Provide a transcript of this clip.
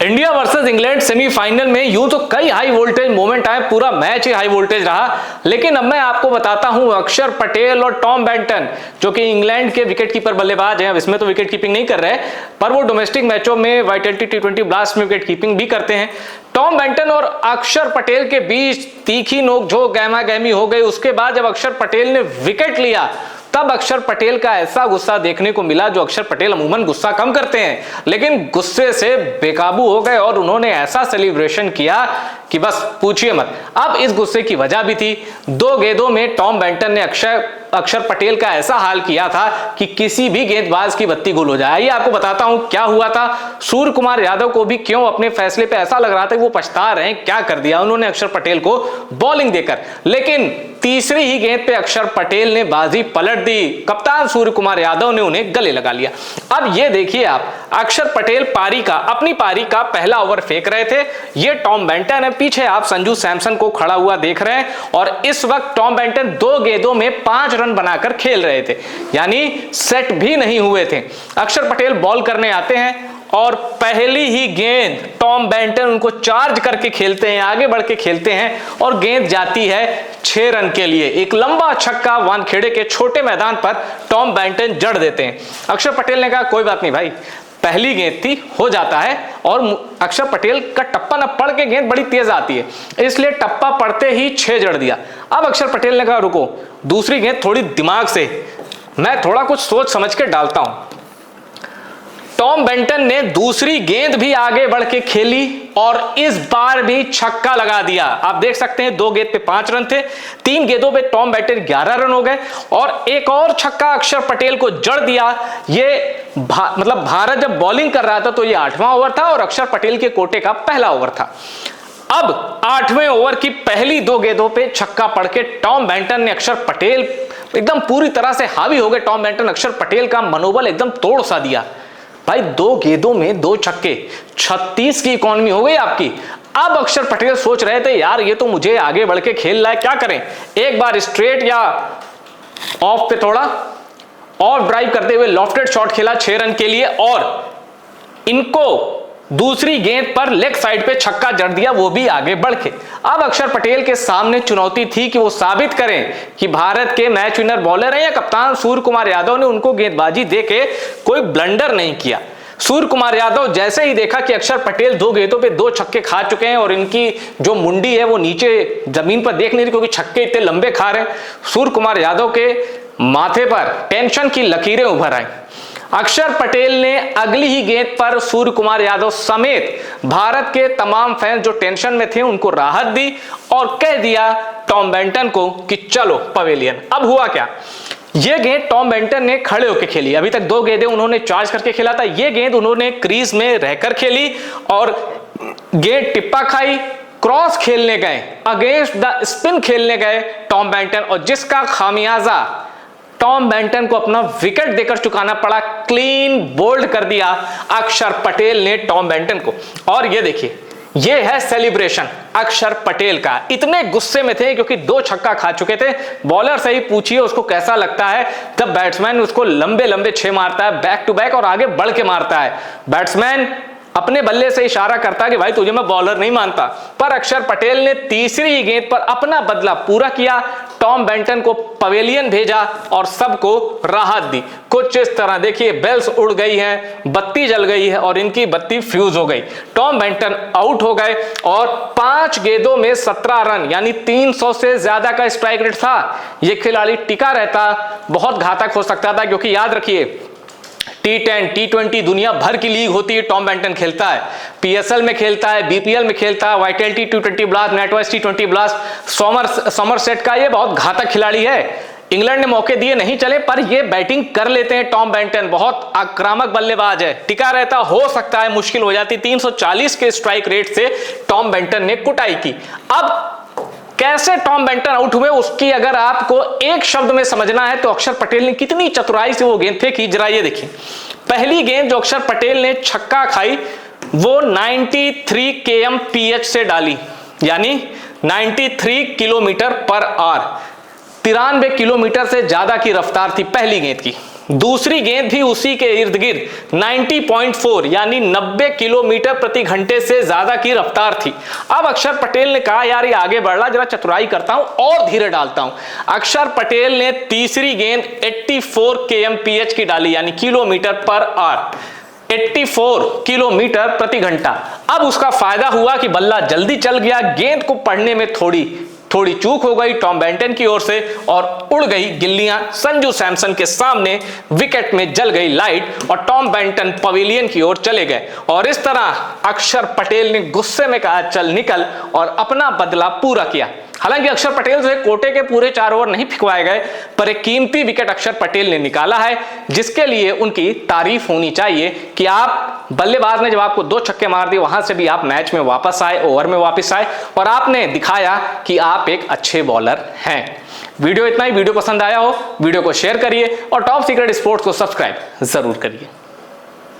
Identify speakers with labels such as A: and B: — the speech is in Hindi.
A: इंडिया वर्सेस इंग्लैंड सेमीफाइनल में यूं तो कई हाई वोल्टेज मोमेंट आए, पूरा मैच ही हाई वोल्टेज रहा, लेकिन अब मैं आपको बताता हूं अक्षर पटेल और टॉम बेंटन जो कि इंग्लैंड के विकेटकीपर बल्लेबाज हैं। अब इसमें तो विकेट कीपिंग नहीं कर रहे, पर वो डोमेस्टिक मैचों में वाइटलिटी टी20 ब्लास्ट में विकेट कीपिंग भी करते हैं। टॉम बेंटन और अक्षर पटेल के बीच तीखी नोकझोंक गहमा गहमी हो गई। उसके बाद जब अक्षर पटेल ने विकेट लिया तब अक्षर पटेल का ऐसा गुस्सा देखने को मिला, जो अक्षर पटेल अमूमन गुस्सा कम करते हैं, लेकिन गुस्से से बेकाबू हो गए और उन्होंने ऐसा सेलिब्रेशन किया कि बस पूछिए मत। अब इस गुस्से की वजह भी थी, 2 गेंदों में टॉम बेंटन ने अक्षर पटेल का ऐसा हाल किया था कि किसी भी गेंदबाज की बत्ती गुल हो जाए। आइए आपको बताता हूं क्या हुआ था। सूर्य कुमार यादव को भी क्यों अपने फैसले पे ऐसा लग रहा था कि वो पछता रहे हैं, क्या कर दिया उन्होंने अक्षर पटेल को बॉलिंग देकर, लेकिन तीसरी ही गेंद पे अक्षर पटेल ने बाजी पलट दी। कप्तान सूर्य कुमार यादव ने उन्हें गले लगा लिया। अब ये देखिए आप, अक्षर पटेल अपनी पारी का पहला ओवर फेंक रहे थे, ये टॉम बेंटन है, पीछे आप संजू सैमसन को खड़ा हुआ देख रहे हैं, और इस वक्त टॉम बेंटन 2 गेंदों में 5 रन बनाकर खेल रहे थे, यानी सेट भी नहीं हुए थे। अक्षर पटेल बॉल करने आते हैं और पहली ही गेंद टॉम बेंटन उनको चार्ज करके खेलते हैं, आगे बढ़ के खेलते हैं और गेंद जाती है 6 रन के लिए। एक लंबा छक्का वानखेड़े के छोटे मैदान पर टॉम बेंटन जड़ देते हैं। अक्षर पटेल ने कहा कोई बात नहीं भाई, पहली गेंद थी, हो जाता है, और अक्षर पटेल का टप्पा न पड़ के गेंद बड़ी तेज आती है, इसलिए टप्पा पड़ते ही 6 जड़ दिया। अब अक्षर पटेल ने कहा रुको, दूसरी गेंद थोड़ी दिमाग से, मैं थोड़ा कुछ सोच समझ के डालता हूं। टॉम बेंटन ने दूसरी गेंद भी आगे बढ़ के खेली और इस बार भी छक्का लगा दिया। आप देख सकते हैं 2 गेंद पे 5 रन थे, 3 गेंदों पे टॉम बेंटन 11 रन हो गए, और एक और छक्का अक्षर पटेल को जड़ दिया। ये मतलब भारत जब बॉलिंग कर रहा था तो ये 8वां ओवर था और अक्षर पटेल के कोटे का पहला ओवर था। अब 8वें ओवर की पहली 2 गेंदों पे छक्का पड़ के टॉम बेंटन ने अक्षर पटेल एकदम पूरी तरह से हावी हो गए। टॉम बेंटन अक्षर पटेल का मनोबल एकदम तोड़ सा दिया। भाई 2 गेंदों में 2 छक्के, 36 की इकॉनमी हो गई आपकी। अब अक्षर पटेल सोच रहे थे यार ये तो मुझे आगे बढ़ के खेल रहा है, क्या करें, एक बार स्ट्रेट या ऑफ पे थोड़ा ऑफ ड्राइव करते हुए लॉफ्टेड शॉट खेला 6 रन के लिए, और इनको दूसरी गेंद पर लेग साइड पे छक्का जड़ दिया, वो भी आगे बढ़ के। अब अक्षर पटेल के सामने चुनौती थी कि वो साबित करें कि भारत के मैच विनर बॉलर हैं, या कप्तान सूर्य कुमार यादव ने उनको गेंदबाजी देके कोई ब्लंडर नहीं किया। सूर्य कुमार यादव जैसे ही देखा कि अक्षर पटेल 2 गेंदों पे 2 छक्के खा चुके हैं और इनकी जो मुंडी है वो नीचे जमीन पर देख नहीं रही क्योंकि छक्के इतने लंबे खा रहे हैं, सूर्य कुमार यादव के माथे पर टेंशन की लकीरें उभर आई। अक्षर पटेल ने अगली ही गेंद पर सूर्य कुमार यादव समेत भारत के तमाम फैंस जो टेंशन में थे उनको राहत दी और कह दिया टॉम बेंटन को कि चलो पवेलियन। अब हुआ क्या, ये गेंद टॉम बेंटन ने खड़े होकर खेली। अभी तक 2 गेंदें उन्होंने चार्ज करके खेला था, ये गेंद उन्होंने क्रीज में रहकर खेली और गेंद टिप्पा खाई, क्रॉस खेलने गए, अगेंस्ट द स्पिन खेलने गए टॉम बेंटन, और जिसका खामियाजा टॉम बेंटन को अपना विकेट देकर चुकाना पड़ा। क्लीन बोल्ड कर दिया अक्षर पटेल ने टॉम बेंटन को। और ये देखिए, ये है सेलिब्रेशन अक्षर पटेल का। इतने गुस्से में थे क्योंकि 2 छक्का खा चुके थे। बॉलर से ही पूछिए उसको कैसा लगता है जब बैट्समैन उसको लंबे लंबे 6 मारता है बैक टू बैक और आगे बढ़ के मारता है। बैट्समैन अपने बल्ले से इशारा करता है कि भाई तुझे मैं बॉलर नहीं मानता, पर अक्षर पटेल ने तीसरी ही गेंद पर अपना बदला पूरा किया, टॉम बेंटन को पवेलियन भेजा और सबको राहत दी। कुछ इस तरह देखिए, बेल्स उड़ गई हैं, बत्ती जल गई है और इनकी बत्ती फ्यूज हो गई। टॉम बेंटन आउट हो गए और 5 गेंदों में 17 रन, यानी 300 से ज्यादा का स्ट्राइक रेट था। यह खिलाड़ी टिका रहता बहुत घातक हो सकता था, क्योंकि याद रखिए T10 T20 दुनिया भर की लीग होती है, टॉम बेंटन खेलता है, PSL में खेलता है, BPL में खेलता है, vitality T20 blast, NatWest T20 blast, Somerset का ये बहुत घातक खिलाड़ी है। इंग्लैंड ने मौके दिए नहीं चले, पर ये बैटिंग कर लेते हैं। टॉम बेंटन बहुत आक्रामक बल्लेबाज है, टिका रहता, हो सकता है मुश्किल हो जाती। 340 के स्ट्राइक रेट से टॉम बेंटन ने कुटाई की। अब कैसे टॉम बेंटन आउट हुए उसकी अगर आपको एक शब्द में समझना है तो अक्षर पटेल ने कितनी चतुराई से वो गेंद फेंकी, जरा ये देखिए। पहली गेंद जो अक्षर पटेल ने छक्का खाई वो 93 kmph से डाली, यानी 93 किलोमीटर पर आवर, 93 किलोमीटर से ज्यादा की रफ्तार थी पहली गेंद की। दूसरी गेंद भी उसी के इर्द गिर्द 90.4 यानी 90 किलोमीटर प्रति घंटे से ज्यादा की रफ्तार थी। अब अक्षर पटेल ने कहा यार ये आगे बढ़ रहा, जरा चतुराई करता हूं और धीरे डालता हूं। अक्षर पटेल ने तीसरी गेंद 84 kmph की डाली, यानी किलोमीटर पर आवर, 84 किलोमीटर प्रति घंटा। अब उसका फायदा हुआ कि बल्ला जल्दी चल गया, गेंद को पढ़ने में थोड़ी चूक हो गई टॉम बेंटन की ओर से और उड़ गई गिल्लियां संजू सैमसन के सामने, विकेट में जल गई लाइट और टॉम बेंटन पवेलियन की ओर चले गए। और इस तरह अक्षर पटेल ने गुस्से में कहा चल निकल और अपना बदला पूरा किया। हालांकि अक्षर पटेल से कोटे के पूरे 4 ओवर नहीं फिकवाए गए, पर एक कीमती विकेट अक्षर पटेल ने निकाला है, जिसके लिए उनकी तारीफ होनी चाहिए कि आप बल्लेबाज ने जब आपको 2 छक्के मार दिए वहां से भी आप मैच में वापस आए, ओवर में वापस आए और आपने दिखाया कि आप एक अच्छे बॉलर हैं। वीडियो इतना ही। वीडियो पसंद आया हो वीडियो को शेयर करिए और टॉप सीक्रेट स्पोर्ट्स को सब्सक्राइब जरूर करिए।